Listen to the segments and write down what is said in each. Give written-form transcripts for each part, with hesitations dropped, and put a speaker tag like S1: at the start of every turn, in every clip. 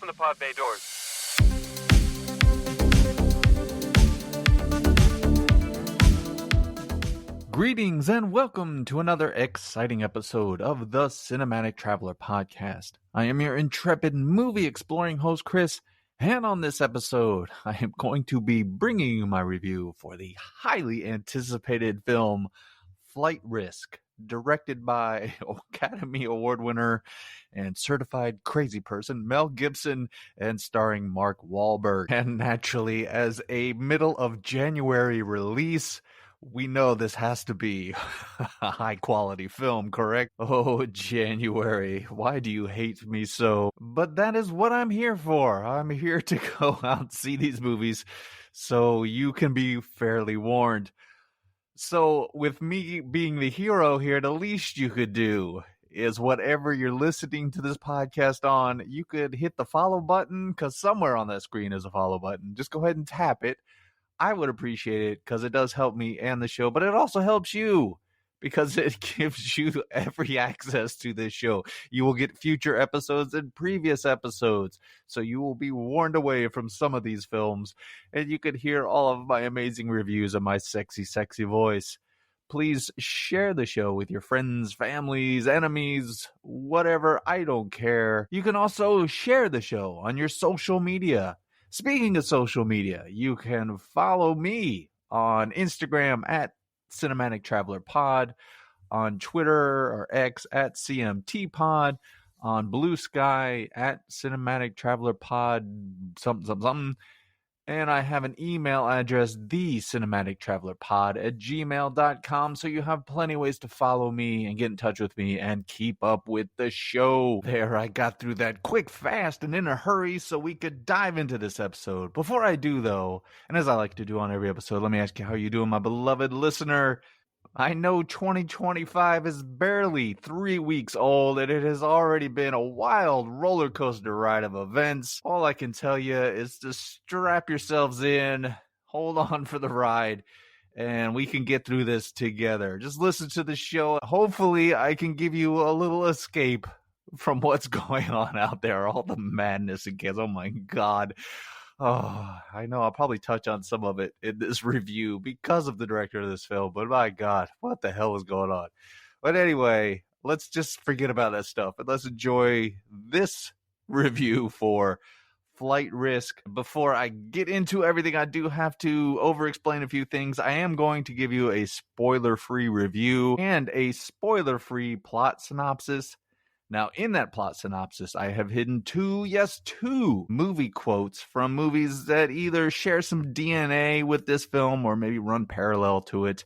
S1: open the pod bay doors.
S2: Greetings and welcome to another exciting episode of the Cinematic Traveler Podcast. I am your intrepid movie-exploring host, Chris, and on this episode, I am going to be bringing you my review for the highly anticipated film Flight Risk, directed by Academy Award winner and certified crazy person Mel Gibson and starring Mark Wahlberg. And naturally, as a middle of January release, we know this has to be a high-quality film, correct? Oh, January, why do you hate me so? But that is what I'm here for. I'm here to go out and see these movies so you can be fairly warned. So, with me being the hero here, the least you could do is whatever you're listening to this podcast on, you could hit the follow button, because somewhere on that screen is a follow button. Just go ahead and tap it. I would appreciate it because it does help me and the show, but it also helps you because it gives you every access to this show. You will get future episodes and previous episodes, so you will be warned away from some of these films, and you could hear all of my amazing reviews of my sexy, sexy voice. Please share the show with your friends, families, enemies, whatever. I don't care. You can also share the show on your social media. Speaking of social media, you can follow me on Instagram at Cinematic Traveler Pod, on Twitter or X at CMT Pod, on Blue Sky at Cinematic Traveler Pod, something. And I have an email address, thecinematictravelerpod@gmail.com, so you have plenty of ways to follow me and get in touch with me and keep up with the show. There, I got through that quick, fast, and in a hurry so we could dive into this episode. Before I do, though, and as I like to do on every episode, let me ask you how you doing, my beloved listener. I know 2025 is barely 3 weeks old, and it has already been a wild roller coaster ride of events. All I can tell you is to strap yourselves in, hold on for the ride, and we can get through this together. Just listen to the show. Hopefully, I can give you a little escape from what's going on out there, all the madness and chaos. Oh my God. Oh, I know I'll probably touch on some of it in this review because of the director of this film, but my God, what the hell is going on? But anyway, let's just forget about that stuff and let's enjoy this review for Flight Risk. Before I get into everything, I do have to over-explain a few things. I am going to give you a spoiler-free review and a spoiler-free plot synopsis. Now, in that plot synopsis, I have hidden two movie quotes from movies that either share some DNA with this film or maybe run parallel to it.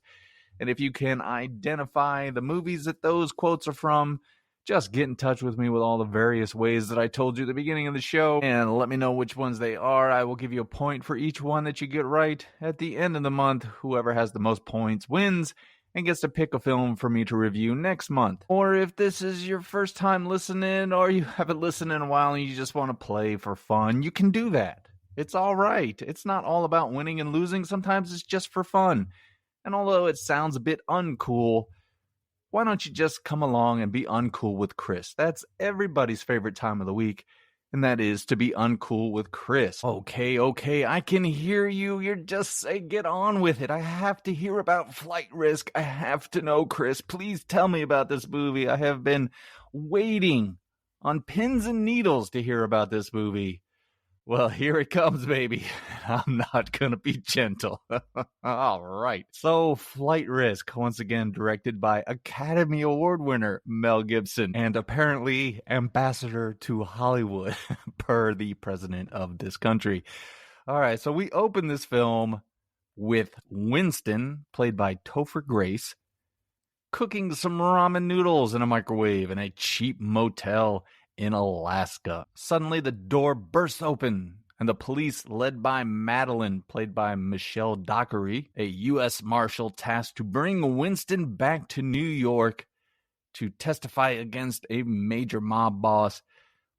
S2: And if you can identify the movies that those quotes are from, just get in touch with me with all the various ways that I told you at the beginning of the show and let me know which ones they are. I will give you a point for each one that you get right. At the end of the month, whoever has the most points wins and gets to pick a film for me to review next month. Or if this is your first time listening or you haven't listened in a while and you just want to play for fun, you can do that. It's all right. It's not all about winning and losing. Sometimes it's just for fun. And although it sounds a bit uncool, why don't you just come along and be uncool with Chris? That's everybody's favorite time of the week. And that is to be uncool with Chris. Okay, I can hear you. You're just saying get on with it. I have to hear about Flight Risk. I have to know, Chris. Please tell me about this movie. I have been waiting on pins and needles to hear about this movie. Well, here it comes, baby. I'm not going to be gentle. All right. So, Flight Risk, once again directed by Academy Award winner Mel Gibson, and apparently ambassador to Hollywood per the president of this country. All right, so we open this film with Winston, played by Topher Grace, cooking some ramen noodles in a microwave in a cheap motel in Alaska. Suddenly, the door bursts open, and the police, led by Madeline, played by Michelle Dockery, a U.S. Marshal tasked to bring Winston back to New York to testify against a major mob boss.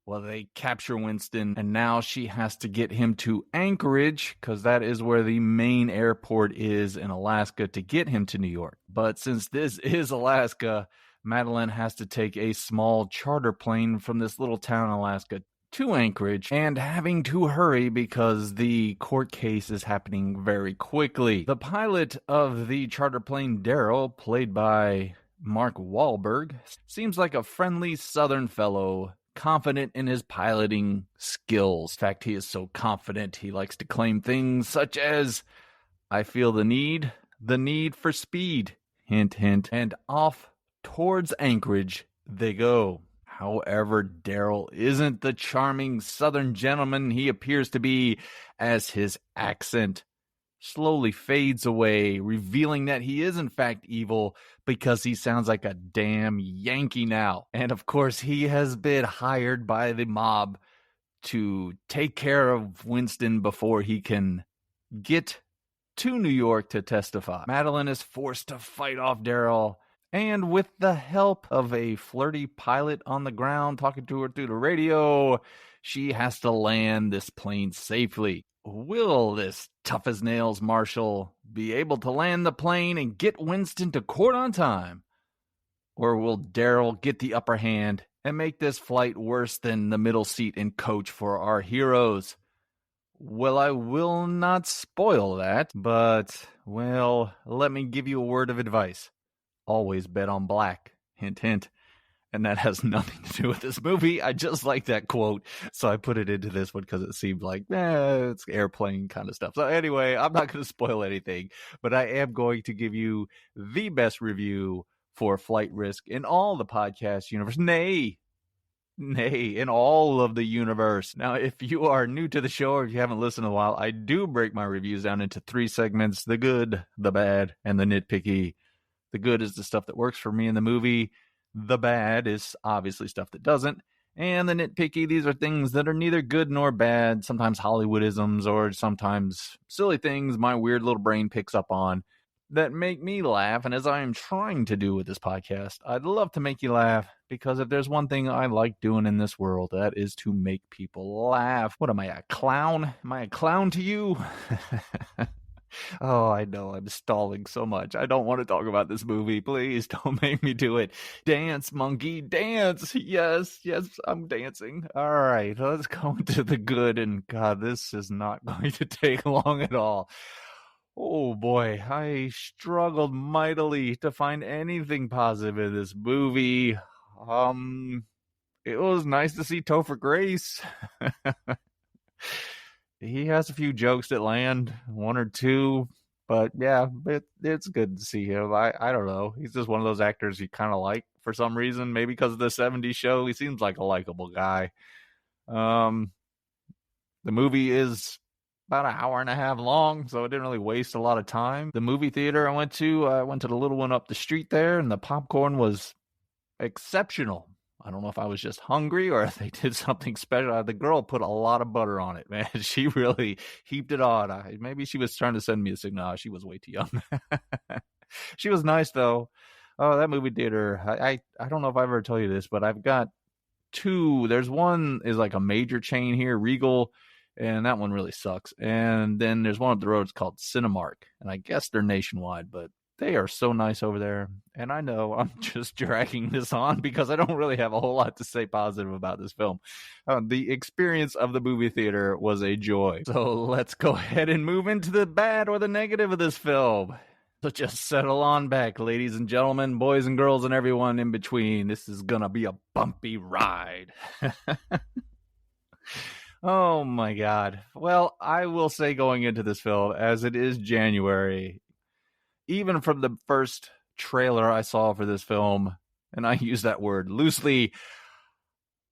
S2: Well, they capture Winston, and now she has to get him to Anchorage, because that is where the main airport is in Alaska, to get him to New York. But since this is Alaska, Madeline has to take a small charter plane from this little town in Alaska to Anchorage and having to hurry because the court case is happening very quickly. The pilot of the charter plane Daryl, played by Mark Wahlberg, seems like a friendly Southern fellow, confident in his piloting skills. In fact, he is so confident he likes to claim things such as, "I feel the need for speed," hint, hint, and off towards Anchorage they go. However, Daryl isn't the charming Southern gentleman he appears to be, as his accent slowly fades away, revealing that he is in fact evil because he sounds like a damn Yankee now. And of course, he has been hired by the mob to take care of Winston before he can get to New York to testify. Madeline is forced to fight off Daryl, and with the help of a flirty pilot on the ground talking to her through the radio, she has to land this plane safely. Will this tough-as-nails marshal be able to land the plane and get Winston to court on time? Or will Daryl get the upper hand and make this flight worse than the middle seat in coach for our heroes? Well, I will not spoil that, but, well, let me give you a word of advice. Always bet on black. Hint, hint. And that has nothing to do with this movie. I just like that quote, so I put it into this one because it seemed like, it's airplane kind of stuff. So anyway, I'm not going to spoil anything, but I am going to give you the best review for Flight Risk in all the podcast universe. Nay, in all of the universe. Now, if you are new to the show or if you haven't listened in a while, I do break my reviews down into 3 segments: the good, the bad, and the nitpicky. The good is the stuff that works for me in the movie. The bad is obviously stuff that doesn't. And the nitpicky, these are things that are neither good nor bad, sometimes Hollywoodisms or sometimes silly things my weird little brain picks up on that make me laugh. And as I am trying to do with this podcast, I'd love to make you laugh, because if there's one thing I like doing in this world, that is to make people laugh. What am I, a clown? Am I a clown to you? Oh, I know I'm stalling so much. I don't want to talk about this movie. Please don't make me do it. Dance, monkey, dance. Yes, I'm dancing. All right, let's go into the good. And God, this is not going to take long at all. Oh boy, I struggled mightily to find anything positive in this movie. It was nice to see Topher Grace. He has a few jokes that land, 1 or 2, but yeah, it's good to see him. I don't know. He's just one of those actors you kind of like for some reason. Maybe because of the 70s show. He seems like a likable guy. The movie is about an hour and a half long, so it didn't really waste a lot of time. The movie theater I went to the little one up the street there, and the popcorn was exceptional. I don't know if I was just hungry or if they did something special. The girl put a lot of butter on it, man. She really heaped it on. Maybe she was trying to send me a signal. She was way too young. She was nice, though. Oh, that movie theater. I don't know if I ever told you this, but I've got 2. There's one is like a major chain here, Regal, and that one really sucks. And then there's one up the road. It's called Cinemark, and I guess they're nationwide, but they are so nice over there. And I know I'm just dragging this on because I don't really have a whole lot to say positive about this film. The experience of the movie theater was a joy. So let's go ahead and move into the bad or the negative of this film. So just settle on back, ladies and gentlemen, boys and girls, and everyone in between. This is going to be a bumpy ride. Oh my God. Well, I will say going into this film, as it is January, even from the first trailer I saw for this film, and I use that word loosely,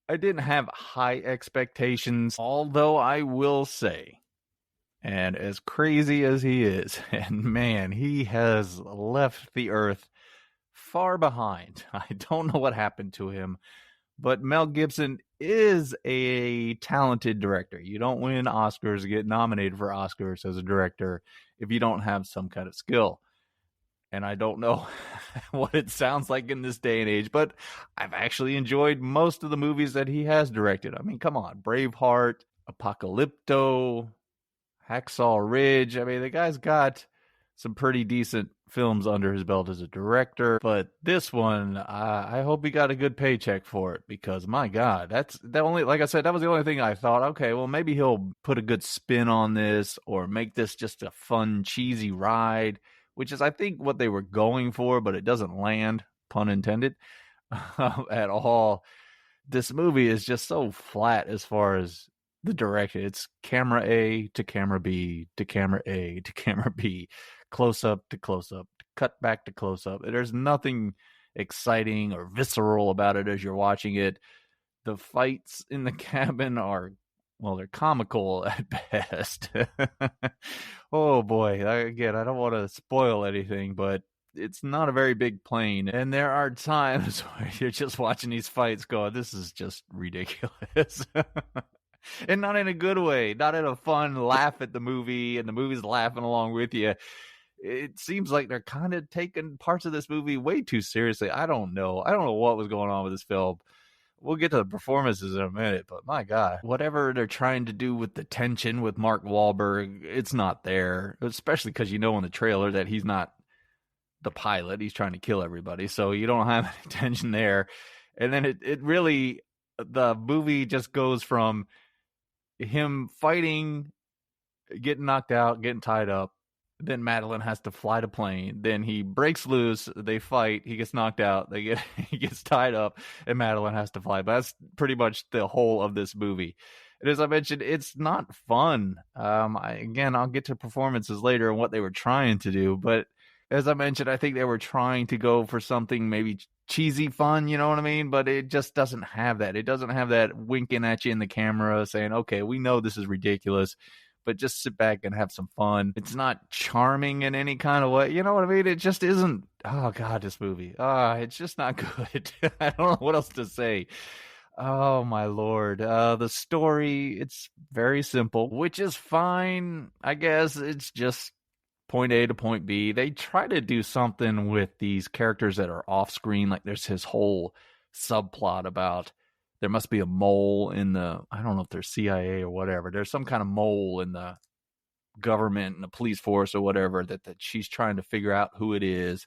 S2: I didn't have high expectations, although I will say, and as crazy as he is, and man, he has left the earth far behind. I don't know what happened to him, but Mel Gibson is a talented director. You don't win Oscars, get nominated for Oscars as a director if you don't have some kind of skill. And I don't know what it sounds like in this day and age, but I've actually enjoyed most of the movies that he has directed. I mean, come on, Braveheart, Apocalypto, Hacksaw Ridge. I mean, the guy's got some pretty decent films under his belt as a director, but this one, I hope he got a good paycheck for it, because my God, that's the only, like I said, that was the only thing I thought, okay, well, maybe he'll put a good spin on this or make this just a fun, cheesy ride, which is, I think, what they were going for, but it doesn't land, pun intended, at all. This movie is just so flat as far as the direction. It's camera A to camera B to camera A to camera B, close up to close up, cut back to close up. There's nothing exciting or visceral about it as you're watching it. The fights in the cabin are, well, they're comical at best. Oh boy, again, I don't want to spoil anything, but it's not a very big plane, and there are times where you're just watching these fights going, this is just ridiculous. And not in a good way, not in a fun laugh at the movie and the movie's laughing along with you. It seems like they're kind of taking parts of this movie way too seriously. I don't know what was going on with this film. We'll get to the performances in a minute, but my God, whatever they're trying to do with the tension with Mark Wahlberg, it's not there, especially because you know in the trailer that he's not the pilot. He's trying to kill everybody, so you don't have any tension there. And then it really, the movie just goes from him fighting, getting knocked out, getting tied up, then Madeline has to fly the plane, then he breaks loose, they fight, he gets knocked out, he gets tied up, and Madeline has to fly. But that's pretty much the whole of this movie. And as I mentioned, it's not fun. Again, I'll get to performances later and what they were trying to do, but as I mentioned, I think they were trying to go for something maybe cheesy fun, you know what I mean? But it just doesn't have that. It doesn't have that winking at you in the camera saying, okay, we know this is ridiculous, but just sit back and have some fun. It's not charming in any kind of way. You know what I mean? It just isn't. Oh, God, this movie. It's just not good. I don't know what else to say. Oh, my Lord. The story, it's very simple, which is fine. I guess it's just point A to point B. They try to do something with these characters that are off screen. Like there's his whole subplot about there must be a mole in the, I don't know if there's CIA or whatever. There's some kind of mole in the government and the police force or whatever that she's trying to figure out who it is.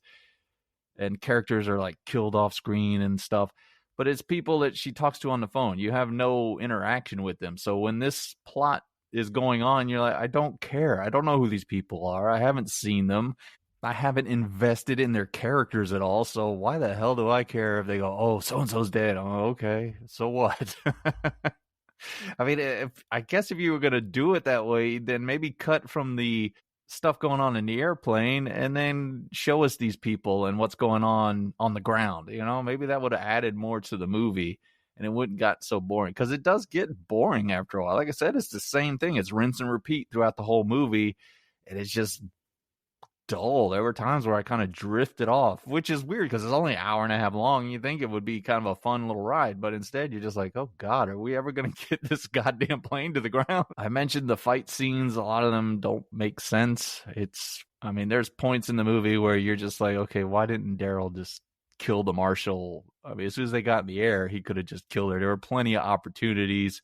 S2: And characters are like killed off screen and stuff. But it's people that she talks to on the phone. You have no interaction with them. So when this plot is going on, you're like, I don't care. I don't know who these people are. I haven't seen them. I haven't invested in their characters at all. So why the hell do I care if they go, oh, so-and-so's dead? Oh, okay. So what? I mean, I guess if you were going to do it that way, then maybe cut from the stuff going on in the airplane and then show us these people and what's going on the ground. You know, maybe that would have added more to the movie. And it wouldn't got so boring, because it does get boring after a while. Like I said, it's the same thing. It's rinse and repeat throughout the whole movie. And it's just dull. There were times where I kind of drifted off, which is weird because it's only an hour and a half long. You think it would be kind of a fun little ride, but instead you're just like, oh God, are we ever going to get this goddamn plane to the ground? I mentioned the fight scenes. A lot of them don't make sense. I mean, there's points in the movie where you're just like, okay, why didn't Daryl just kill the marshal? I mean, as soon as they got in the air, he could have just killed her. There were plenty of opportunities.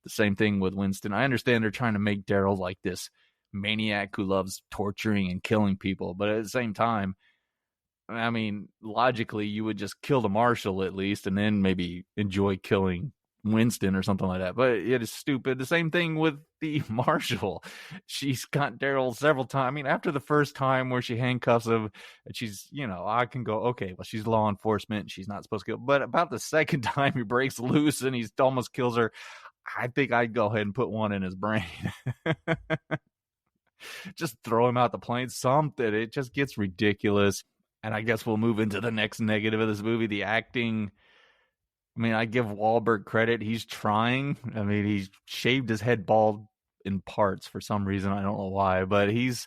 S2: The same thing with Winston. I understand they're trying to make Daryl like this maniac who loves torturing and killing people, but at the same time, I mean, logically, you would just kill the marshal at least, and then maybe enjoy killing Winston or something like that. But it is stupid. The same thing with the marshal. She's got Daryl several times. I mean, after the first time where she handcuffs him, and she's, I can go, okay, well, she's law enforcement. She's not supposed to kill. But about the second time he breaks loose and he almost kills her, I think I'd go ahead and put one in his brain. Just throw him out the plane, something. It just gets ridiculous. And I guess we'll move into the next negative of this movie, the acting. I mean, I give Wahlberg credit. He's trying. I mean, he's shaved his head bald in parts for some reason. I don't know why, but he's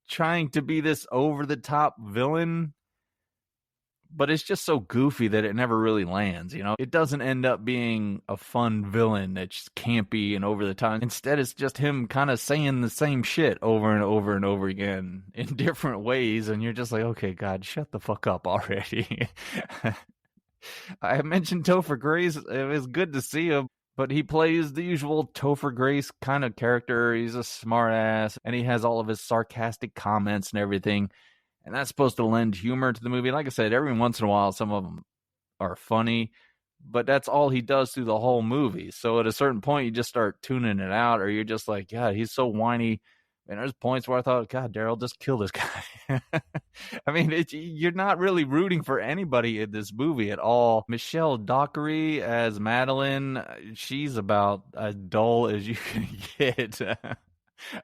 S2: trying to be this over-the-top villain. But it's just so goofy that it never really lands, It doesn't end up being a fun villain that's campy and over the top. Instead, it's just him kind of saying the same shit over and over and over again in different ways. And you're just like, okay, God, shut the fuck up already. I mentioned Topher Grace. It was good to see him, but he plays the usual Topher Grace kind of character. He's a smart ass, and he has all of his sarcastic comments and everything. And that's supposed to lend humor to the movie. Like I said, every once in a while, some of them are funny, but that's all he does through the whole movie. So at a certain point, you just start tuning it out, or you're just like, God, he's so whiny. And there's points where I thought, God, Daryl, just kill this guy. I mean, you're not really rooting for anybody in this movie at all. Michelle Dockery as Madeline, she's about as dull as you can get.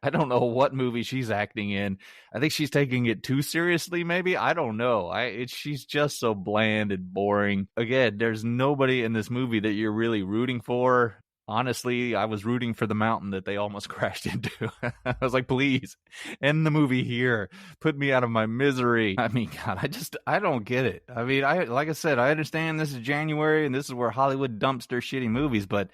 S2: I don't know what movie she's acting in. I think she's taking it too seriously, maybe. I don't know. She's just so bland and boring. Again, there's nobody in this movie that you're really rooting for. Honestly, I was rooting for the mountain that they almost crashed into. I was like, please, end the movie here. Put me out of my misery. I mean, God, I don't get it. I mean, like I said, I understand this is January and this is where Hollywood dumps their shitty movies, but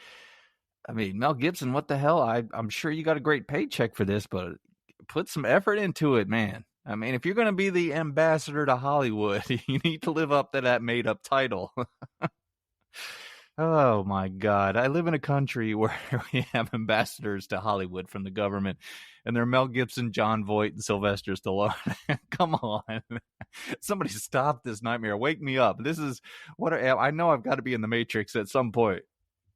S2: I mean, Mel Gibson, what the hell? I'm sure you got a great paycheck for this, but put some effort into it, man. I mean, if you're going to be the ambassador to Hollywood, you need to live up to that made-up title. Oh, my God. I live in a country where we have ambassadors to Hollywood from the government, and they're Mel Gibson, John Voight, and Sylvester Stallone. Come on. Somebody stop this nightmare. Wake me up. This is what I know I've got to be in the Matrix at some point.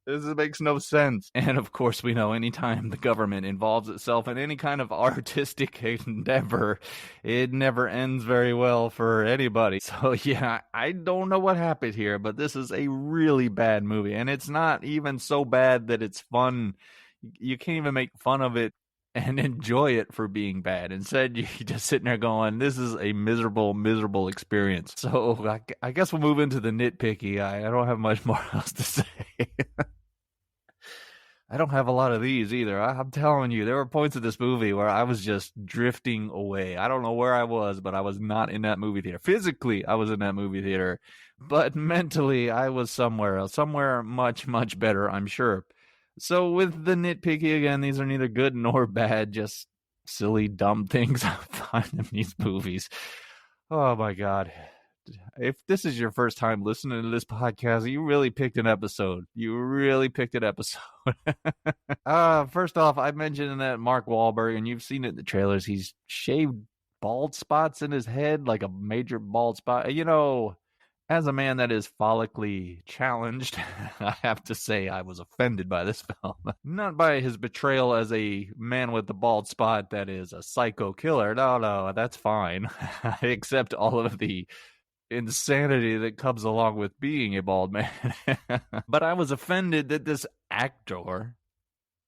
S2: This makes no sense. And of course, we know anytime the government involves itself in any kind of artistic endeavor, it never ends very well for anybody. So yeah, I don't know what happened here, but this is a really bad movie. And it's not even so bad that it's fun. You can't even make fun of it and enjoy it for being bad. Instead, you're just sitting there going, this is a miserable, miserable experience. So I guess we'll move into the nitpicky. I don't have much more else to say. I don't have a lot of these either. I'm telling you, there were points of this movie where I was just drifting away. I don't know where I was, but I was not in that movie theater. Physically, I was in that movie theater, but mentally, I was somewhere else, somewhere much, much better, I'm sure. So with the nitpicky again, these are neither good nor bad, just silly, dumb things I find in these movies. Oh my God. If this is your first time listening to this podcast, you really picked an episode. You really picked an episode. First off, I mentioned that Mark Wahlberg, and you've seen it in the trailers, he's shaved bald spots in his head, like a major bald spot. You know, as a man that is follically challenged, I have to say I was offended by this film. Not by his betrayal as a man with the bald spot that is a psycho killer. No, that's fine. I accept all of the insanity that comes along with being a bald man. But I was offended that this actor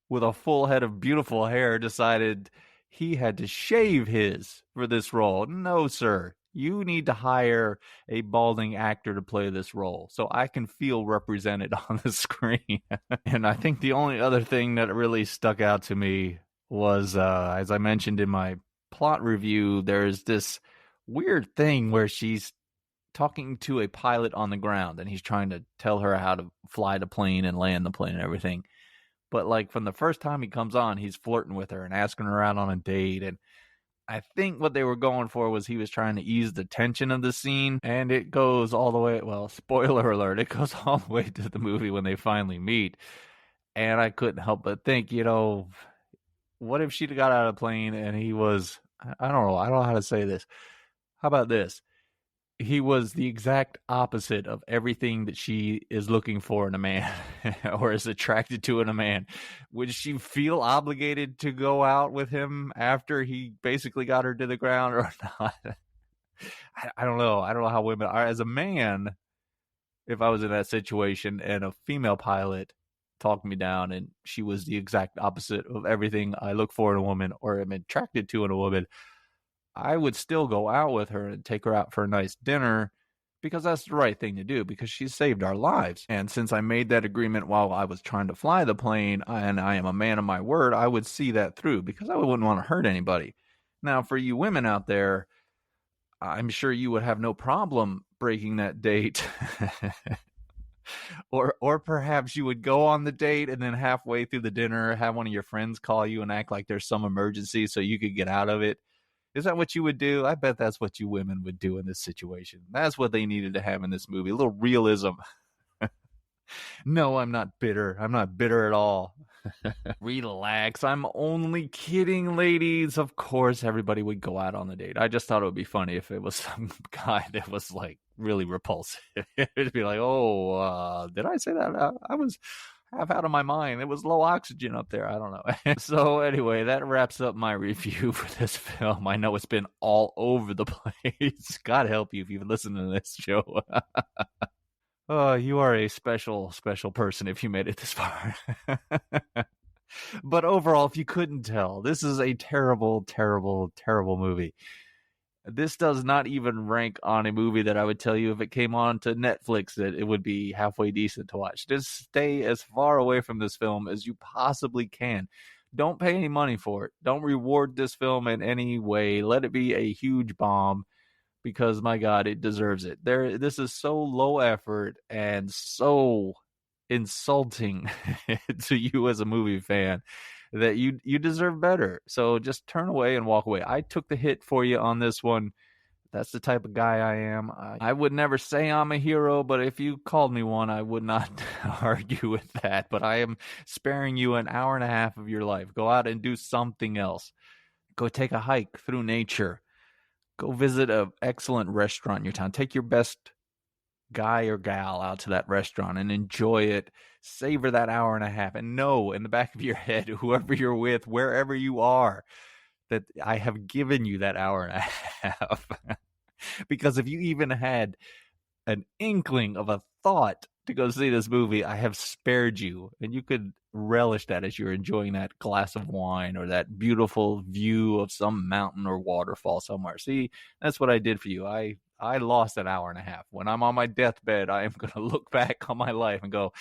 S2: with a full head of beautiful hair decided he had to shave his for this role. No, sir. You need to hire a balding actor to play this role so I can feel represented on the screen. And I think the only other thing that really stuck out to me was, as I mentioned in my plot review, there's this weird thing where she's talking to a pilot on the ground and he's trying to tell her how to fly the plane and land the plane and everything. But like from the first time he comes on, he's flirting with her and asking her out on a date. And I think what they were going for was he was trying to ease the tension of the scene. And it goes all the way, well, spoiler alert, it goes all the way to the movie when they finally meet. And I couldn't help but think, you know, what if she'd got out of the plane and he was, I don't know how to say this. How about this? He was the exact opposite of everything that she is looking for in a man or is attracted to in a man. Would she feel obligated to go out with him after he basically got her to the ground or not? I don't know. I don't know how women are. As a man, if I was in that situation and a female pilot talked me down and she was the exact opposite of everything I look for in a woman or am attracted to in a woman, I would still go out with her and take her out for a nice dinner because that's the right thing to do because she saved our lives. And since I made that agreement while I was trying to fly the plane and I am a man of my word, I would see that through because I wouldn't want to hurt anybody. Now, for you women out there, I'm sure you would have no problem breaking that date. Or perhaps you would go on the date and then halfway through the dinner, have one of your friends call you and act like there's some emergency so you could get out of it. Is that what you would do? I bet that's what you women would do in this situation. That's what they needed to have in this movie. A little realism. No, I'm not bitter. I'm not bitter at all. Relax. I'm only kidding, ladies. Of course, everybody would go out on the date. I just thought it would be funny if it was some guy that was like really repulsive. It'd be like, oh, did I say that? I was half out of my mind. It was low oxygen up there. I don't know. So anyway, that wraps up my review for this film. I know it's been all over the place. God help you if you've listened to this show. Oh, you are a special, special person if you made it this far. But overall, if you couldn't tell, this is a terrible, terrible, terrible movie. This does not even rank on a movie that I would tell you if it came on to Netflix that it would be halfway decent to watch. Just stay as far away from this film as you possibly can. Don't pay any money for it. Don't reward this film in any way. Let it be a huge bomb because, my God, it deserves it. This is so low effort and so insulting to you as a movie fan that you deserve better. So just turn away and walk away. I took the hit for you on this one. That's the type of guy I am. I would never say I'm a hero, but if you called me one, I would not argue with that. But I am sparing you an hour and a half of your life. Go out and do something else. Go take a hike through nature. Go visit an excellent restaurant in your town. Take your best guy or gal out to that restaurant and enjoy it. Savor that hour and a half, and know in the back of your head, whoever you're with, wherever you are, that I have given you that hour and a half. Because if you even had an inkling of a thought to go see this movie, I have spared you, and you could relish that as you're enjoying that glass of wine or that beautiful view of some mountain or waterfall somewhere. See, that's what I did for you. I lost an hour and a half. When I'm on my deathbed, I am going to look back on my life and go,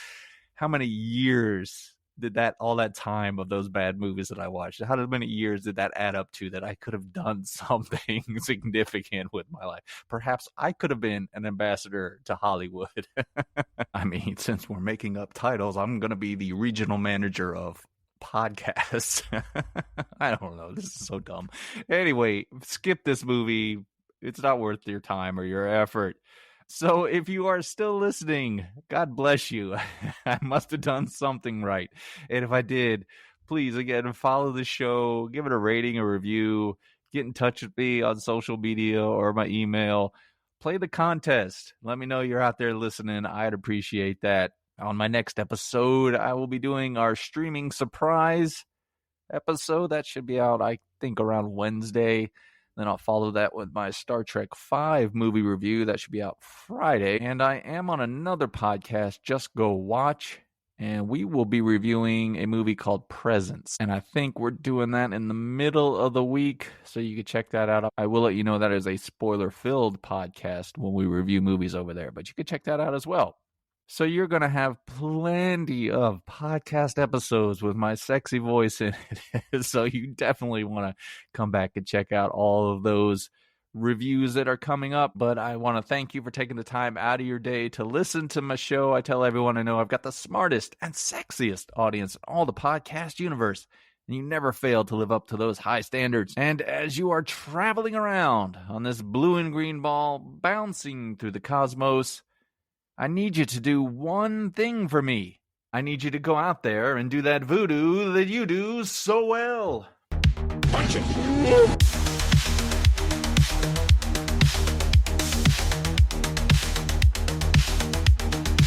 S2: how many years did all that time of those bad movies that I watched, how many years did that add up to that I could have done something significant with my life? Perhaps I could have been an ambassador to Hollywood. I mean, since we're making up titles, I'm going to be the regional manager of podcasts. I don't know. This is so dumb. Anyway, skip this movie. It's not worth your time or your effort. So if you are still listening, God bless you. I must have done something right. And if I did, please, again, follow the show, give it a rating, a review, get in touch with me on social media or my email. Play the contest. Let me know you're out there listening. I'd appreciate that. On my next episode, I will be doing our streaming surprise episode. That should be out, I think, around Wednesday. Then I'll follow that with my Star Trek V movie review. That should be out Friday. And I am on another podcast, Just Go Watch, and we will be reviewing a movie called Presence. And I think we're doing that in the middle of the week, so you can check that out. I will let you know that is a spoiler-filled podcast when we review movies over there, but you can check that out as well. So you're going to have plenty of podcast episodes with my sexy voice in it. So you definitely want to come back and check out all of those reviews that are coming up. But I want to thank you for taking the time out of your day to listen to my show. I tell everyone I know I've got the smartest and sexiest audience in all the podcast universe. And you never fail to live up to those high standards. And as you are traveling around on this blue and green ball, bouncing through the cosmos, I need you to do one thing for me. I need you to go out there and do that voodoo that you do so well. Punch it.